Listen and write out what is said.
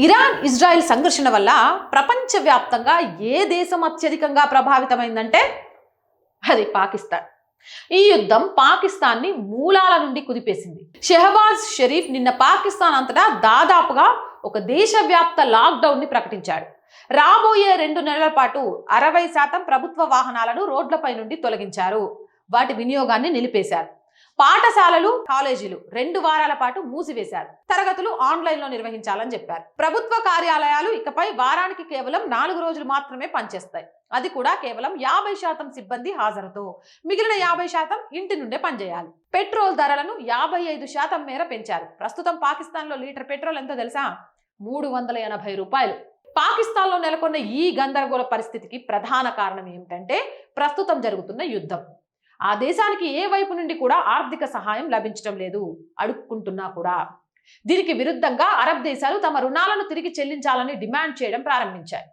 Iran Israel సంఘర్షణ వల్ల ప్రపంచవ్యాప్తంగా ఏ దేశం అత్యధికంగా ప్రభావితమైందంటే అది పాకిస్తాన్. ఈ యుద్ధం పాకిస్తాన్ని మూలాల నుండి కుదిపేసింది. షెహబాజ్ షరీఫ్ నిన్న పాకిస్తాన్ అంతటా దాదాపుగా ఒక దేశవ్యాప్త లాక్డౌన్ ని ప్రకటించాడు. రాబోయే 2 నెలల పాటు 60% ప్రభుత్వ వాహనాలను రోడ్లపై నుండి తొలగించారు. వాటి వినియోగాన్ని నిలిపేశారు. పాఠశాలలు, కాలేజీలు 2 వారాల పాటు మూసివేశారు. తరగతులు ఆన్లైన్లో నిర్వహించాలని చెప్పారు. ప్రభుత్వ కార్యాలయాలు ఇకపై వారానికి కేవలం 4 రోజులు మాత్రమే పనిచేస్తాయి. అది కూడా కేవలం 50% సిబ్బంది హాజరుతో. మిగిలిన 50% ఇంటి నుండే పనిచేయాలి. పెట్రోల్ ధరలను 55% మేర పెంచారు. ప్రస్తుతం పాకిస్తాన్లో లీటర్ పెట్రోల్ ఎంతో తెలుసా? 380 రూపాయలు. పాకిస్తాన్లో నెలకొన్న ఈ గందరగోళ పరిస్థితికి ప్రధాన కారణం ఏమిటంటే ప్రస్తుతం జరుగుతున్న యుద్ధం. ఆ దేశానికి ఏ వైపు నుండి కూడా ఆర్థిక సహాయం లభించడం లేదు, అడుక్కుంటున్నా కూడా. దీనికి విరుద్ధంగా అరబ్ దేశాలు తమ రుణాలను తిరిగి చెల్లించాలని డిమాండ్ చేయడం ప్రారంభించాయి.